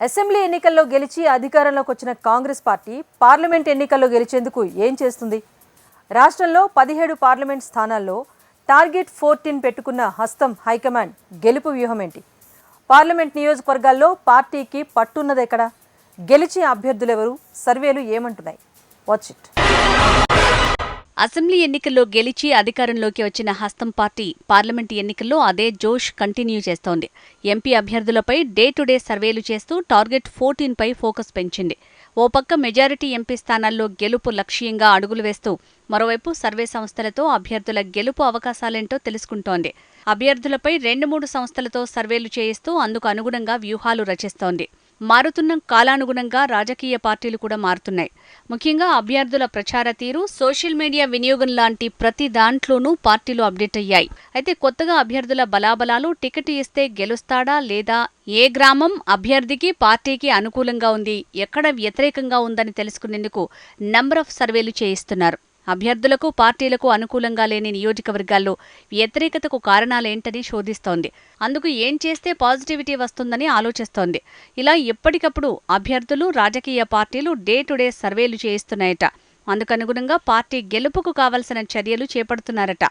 Assembly ఎన్నికల్లో గెలిచి అధికారంలోకి వచ్చిన కాంగ్రెస్ పార్టీ పార్లమెంట్ ఎన్నికల్లో గెలిచేందుకు ఏం చేస్తుంది? రాష్ట్రంలో 17 పార్లమెంట్ స్థానాల్లో టార్గెట్ 14 పెట్టుకున్న హస్తం హైకమాండ్ గెలుపు వ్యూహం ఏంటి? పార్లమెంట్ నియోజకవర్గాల్లో పార్టీకి పట్టున్నదెక్కడ? గెలిచే అభ్యర్థులెవరు? సర్వేలు ఏమంటున్నాయి? Watch it. అసెంబ్లీ ఎన్నికల్లో గెలిచి అధికారంలోకి వచ్చిన హస్తం పార్టీ పార్లమెంటు ఎన్నికల్లో అదే జోష్ కంటిన్యూ చేస్తోంది. ఎంపీ అభ్యర్థులపై డే టు డే సర్వేలు చేస్తూ టార్గెట్ 14 పై ఫోకస్ పెంచింది. ఓ పక్క మెజారిటీ ఎంపీ స్థానాల్లో గెలుపు లక్ష్యంగా అడుగులు వేస్తూ మరోవైపు సర్వే సంస్థలతో అభ్యర్థుల గెలుపు అవకాశాలేంటో తెలుసుకుంటోంది. అభ్యర్థులపై 2-3 సంస్థలతో సర్వేలు చేయిస్తూ అందుకు అనుగుణంగా వ్యూహాలు రచిస్తోంది. మారుతున్న కాలానుగుణంగా రాజకీయ పార్టీలు కూడా మారుతున్నాయి. ముఖ్యంగా అభ్యర్థుల ప్రచార తీరు, సోషల్ మీడియా వినియోగం లాంటి ప్రతి దాంట్లోనూ పార్టీలు అప్డేట్ అయ్యాయి. అయితే కొత్తగా అభ్యర్థుల బలాబలాలు, టికెట్ ఇస్తే గెలుస్తాడా లేదా, ఏ గ్రామం అభ్యర్థికి పార్టీకి అనుకూలంగా ఉంది, ఎక్కడ వ్యతిరేకంగా ఉందని తెలుసుకునేందుకు నంబర్ ఆఫ్ సర్వేలు చేయిస్తున్నారు. అభ్యర్థులకు, పార్టీలకు అనుకూలంగా లేని నియోజకవర్గాల్లో వ్యతిరేకతకు కారణాలేంటని శోధిస్తోంది. అందుకు ఏం చేస్తే పాజిటివిటీ వస్తుందని ఆలోచిస్తోంది. ఇలా ఎప్పటికప్పుడు అభ్యర్థులు, రాజకీయ పార్టీలు డే టు డే సర్వేలు చేయిస్తున్నాయట. అందుకనుగుణంగా పార్టీ గెలుపుకు కావలసిన చర్యలు చేపడుతున్నారట.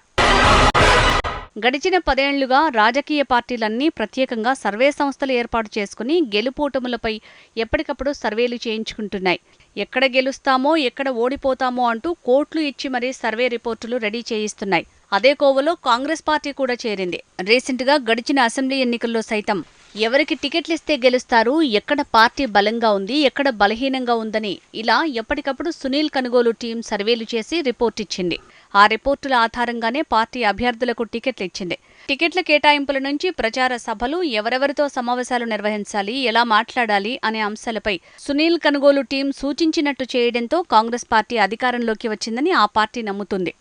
గడిచిన 10 ఏళ్లుగా రాజకీయ పార్టీలన్నీ ప్రత్యేకంగా సర్వే సంస్థలు ఏర్పాటు చేసుకుని గెలుపోటములపై ఎప్పటికప్పుడు సర్వేలు చేయించుకుంటున్నాయి. ఎక్కడ గెలుస్తామో, ఎక్కడ ఓడిపోతామో అంటూ కోట్లు ఇచ్చి మరీ సర్వే రిపోర్టులు రెడీ చేయిస్తున్నాయి. అదే కోవలో కాంగ్రెస్ పార్టీ కూడా చేరింది. రీసెంట్గా గడిచిన అసెంబ్లీ ఎన్నికల్లో సైతం ఎవరికి టికెట్లిస్తే గెలుస్తారు, ఎక్కడ పార్టీ బలంగా ఉంది, ఎక్కడ బలహీనంగా ఉందని ఇలా ఎప్పటికప్పుడు సునీల్ కనుగోలు టీం సర్వేలు చేసి రిపోర్ట్ ఇచ్చింది. ఆ రిపోర్టుల ఆధారంగానే పార్టీ అభ్యర్థులకు టికెట్లు ఇచ్చింది. టికెట్ల కేటాయింపుల నుంచి ప్రచార సభలు, ఎవరెవరితో సమావేశాలు నిర్వహించాలి, ఎలా మాట్లాడాలి అనే అంశాలపై సునీల్ కనుగోలు టీం సూచించినట్టు చేయడంతో కాంగ్రెస్ పార్టీ అధికారంలోకి వచ్చిందని ఆ పార్టీ నమ్ముతుంది.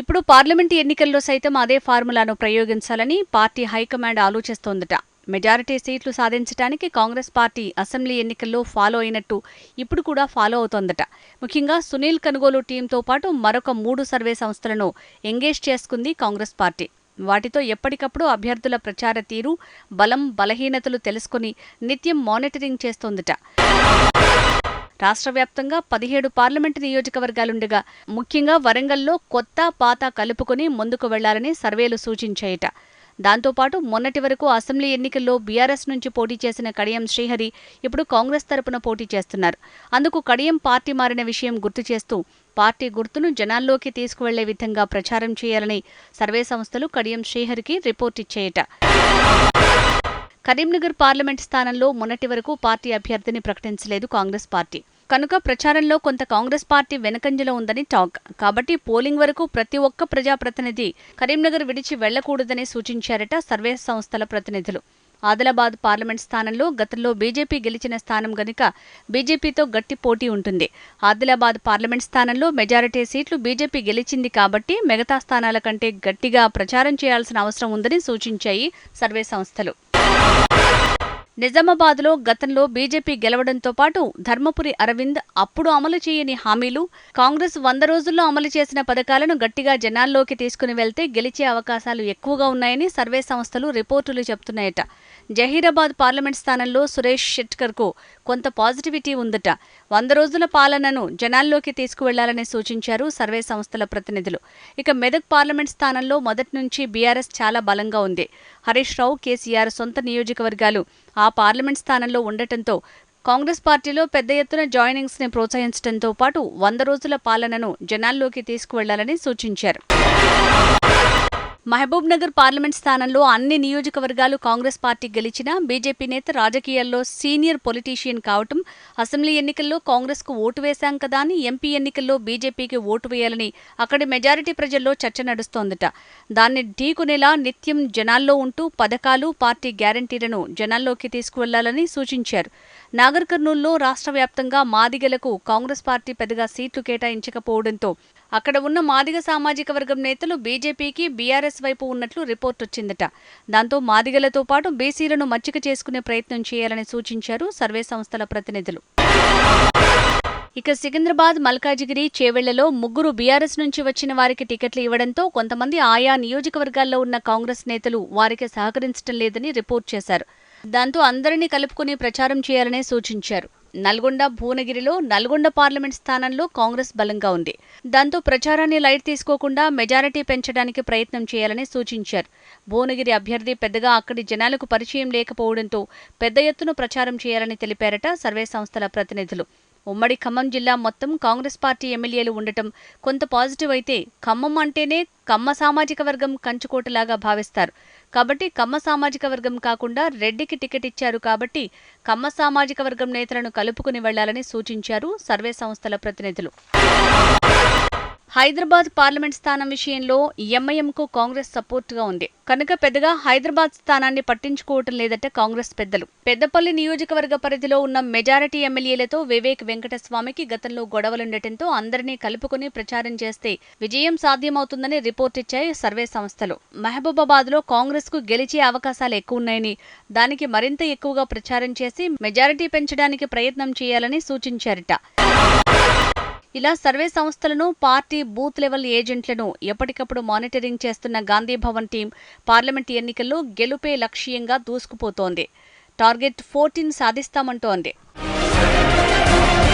ఇప్పుడు పార్లమెంటు ఎన్నికల్లో సైతం అదే ఫార్ములాను ప్రయోగించాలని పార్టీ హైకమాండ్ ఆలోచిస్తోందట. మెజారిటీ సీట్లు సాధించడానికి కాంగ్రెస్ పార్టీ అసెంబ్లీ ఎన్నికల్లో ఫాలో అయినట్టు ఇప్పుడు కూడా ఫాలో అవుతోందట. ముఖ్యంగా సునీల్ కనుగోలు టీంతో పాటు మరొక 3 సర్వే సంస్థలను ఎంగేజ్ చేసుకుంది కాంగ్రెస్ పార్టీ. వాటితో ఎప్పటికప్పుడు అభ్యర్థుల ప్రచార తీరు, బలం, బలహీనతలు తెలుసుకుని నిత్యం మానిటరింగ్ చేస్తోందట. రాష్ట్ర వ్యాప్తంగా 17 పార్లమెంటు నియోజకవర్గాలుండగా ముఖ్యంగా వరంగల్లో కొత్త, పాత కలుపుకుని ముందుకు వెళ్లాలని సర్వేలు సూచించాయట. దాంతోపాటు మొన్నటి వరకు అసెంబ్లీ ఎన్నికల్లో బీఆర్ఎస్ నుంచి పోటీ చేసిన కడియం శ్రీహరి ఇప్పుడు కాంగ్రెస్ తరపున పోటీ చేస్తున్నారు. అందుకు కడియం పార్టీ మారిన విషయం గుర్తు చేస్తూ పార్టీ గుర్తును జనాల్లోకి తీసుకువెళ్లే విధంగా ప్రచారం చేయాలని సర్వే సంస్థలు కడియం శ్రీహరికి రిపోర్ట్ ఇచ్చాయట. కరీంనగర్ పార్లమెంట్ స్థానంలో మొన్నటి వరకు పార్టీ అభ్యర్థిని ప్రకటించలేదు కాంగ్రెస్ పార్టీ. కనుక ప్రచారంలో కొంత కాంగ్రెస్ పార్టీ వెనకంజలో ఉందని టాక్. కాబట్టి పోలింగ్ వరకు ప్రతి ఒక్క ప్రజాప్రతినిధి కరీంనగర్ విడిచి వెళ్లకూడదని సూచించారట సర్వే సంస్థల ప్రతినిధులు. ఆదిలాబాద్ పార్లమెంట్ స్థానంలో గతంలో బీజేపీ గెలిచిన స్థానం గనుక బీజేపీతో గట్టి పోటీ ఉంటుంది. ఆదిలాబాద్ పార్లమెంట్ స్థానంలో మెజారిటీ సీట్లు బీజేపీ గెలిచింది కాబట్టి మిగతా స్థానాల కంటే గట్టిగా ప్రచారం చేయాల్సిన అవసరం ఉందని సూచించాయి సర్వే సంస్థలు. నిజామాబాద్లో గతంలో బీజేపీ గెలవడంతో పాటు ధర్మపురి అరవింద్ అప్పుడు అమలు చేయని హామీలు, కాంగ్రెస్ 100 రోజుల్లో అమలు చేసిన పథకాలను గట్టిగా జనాల్లోకి తీసుకుని వెళ్తే గెలిచే అవకాశాలు ఎక్కువగా ఉన్నాయని సర్వే సంస్థలు రిపోర్టులు చెబుతున్నాయట. జహీరాబాద్ పార్లమెంట్ స్థానంలో సురేష్ షెట్కర్కు కొంత పాజిటివిటీ ఉందట. 100 రోజుల పాలనను జనాల్లోకి తీసుకువెళ్లాలని సూచించారు సర్వే సంస్థల ప్రతినిధులు. ఇక మెదక్ పార్లమెంట్ స్థానంలో మొదటి నుంచి బీఆర్ఎస్ చాలా బలంగా ఉంది. హరీష్ రావు, కేసీఆర్ సొంత నియోజకవర్గాలు ఆ పార్లమెంట్ స్థానంలో ఉండటంతో కాంగ్రెస్ పార్టీలో పెద్ద ఎత్తున జాయినింగ్స్ ని ప్రోత్సహించడంతో పాటు 100 రోజుల పాలనను జనాల్లోకి తీసుకువెళ్లాలని సూచించారు. మహబూబ్ నగర్ పార్లమెంట్ స్థానంలో అన్ని నియోజకవర్గాలు కాంగ్రెస్ పార్టీ గెలిచినా బీజేపీ నేత రాజకీయాల్లో సీనియర్ పొలిటీషియన్ కావటం, అసెంబ్లీ ఎన్నికల్లో కాంగ్రెస్ కు ఓటు వేశాం కదా అని ఎంపీ ఎన్నికల్లో బీజేపీకి ఓటు వేయాలని అక్కడి మెజారిటీ ప్రజల్లో చర్చ నడుస్తోందట. దాన్ని ఢీకొనేలా నిత్యం జనాల్లో ఉంటూ పథకాలు, పార్టీ గ్యారంటీలను జనాల్లోకి తీసుకువెళ్లాలని సూచించారు. నాగర్ కర్నూల్లో రాష్ట్ర వ్యాప్తంగా మాదిగలకు కాంగ్రెస్ పార్టీ పెద్దగా సీట్లు కేటాయించకపోవడంతో అక్కడ ఉన్న మాదిగ సామాజిక వర్గం నేతలు బీజేపీకి, బీఆర్ఎస్ వైపు ఉన్నట్లు రిపోర్ట్ వచ్చిందట. దాంతో మాదిగలతో పాటు బీసీలను మచ్చిక చేసుకునే ప్రయత్నం చేయాలని సూచించారు సర్వే సంస్థల ప్రతినిధులు. ఇక సికింద్రాబాద్, మల్కాజిగిరి, చేవెళ్లలో 3 బీఆర్ఎస్ నుంచి వచ్చిన వారికి టికెట్లు ఇవ్వడంతో కొంతమంది ఆయా నియోజకవర్గాల్లో ఉన్న కాంగ్రెస్ నేతలు వారికి సహకరించడం లేదని రిపోర్ట్ చేశారు. దాంతో అందరినీ కలుపుకుని ప్రచారం చేయాలని సూచించారు. నల్గొండ, భువనగిరిలో నల్గొండ పార్లమెంట్ స్థానంలో కాంగ్రెస్ బలంగా ఉంది. దాంతో ప్రచారాన్ని లైట్ తీసుకోకుండా మెజారిటీ పెంచడానికి ప్రయత్నం చేయాలని సూచించారు. భువనగిరి అభ్యర్థి పెద్దగా అక్కడి జనాలకు పరిచయం లేకపోవడంతో పెద్ద ఎత్తున ప్రచారం చేయాలని తెలిపారట సర్వే సంస్థల ప్రతినిధులు. ఉమ్మడి ఖమ్మం జిల్లా మొత్తం కాంగ్రెస్ పార్టీ ఎమ్మెల్యేలు ఉండటం కొంత పాజిటివ్ అయితే, ఖమ్మం అంటేనే కమ్మ సామాజిక వర్గం కంచుకోటలాగా భావిస్తారు. కాబట్టి కమ్మ సామాజిక వర్గం కాకుండా రెడ్డికి టికెట్ ఇచ్చారు కాబట్టి కమ్మ సామాజిక వర్గం నేతలను కలుపుకుని వెళ్లాలని సూచించారు సర్వే సంస్థల ప్రతినిధులు. హైదరాబాద్ పార్లమెంట్ స్థానం విషయంలో ఎంఐఎంకు కాంగ్రెస్ సపోర్టుగా ఉంది కనుక పెద్దగా హైదరాబాద్ స్థానాన్ని పట్టించుకోవటం లేదట కాంగ్రెస్ పెద్దలు. పెద్దపల్లి నియోజకవర్గ పరిధిలో ఉన్న మెజారిటీ ఎమ్మెల్యేలతో వివేక్ వెంకటస్వామికి గతంలో గొడవలుండటంతో అందరినీ కలుపుకుని ప్రచారం చేస్తే విజయం సాధ్యమవుతుందని రిపోర్ట్ ఇచ్చాయి సర్వే సంస్థలు. మహబూబాబాద్లో కాంగ్రెస్కు గెలిచే అవకాశాలు ఎక్కువున్నాయని, దానికి మరింత ఎక్కువగా ప్రచారం చేసి మెజారిటీ పెంచడానికి ప్రయత్నం చేయాలని సూచించారట. ఇలా సర్వే సంస్థలను, పార్టీ బూత్ లెవెల్ ఏజెంట్లను ఎప్పటికప్పుడు మానిటరింగ్ చేస్తున్న గాంధీ భవన్ టీం పార్లమెంట్ ఎన్నికల్లో గెలుపే లక్ష్యంగా దూసుకుపోతోంది. టార్గెట్ 14 సాధిస్తామంటోంది.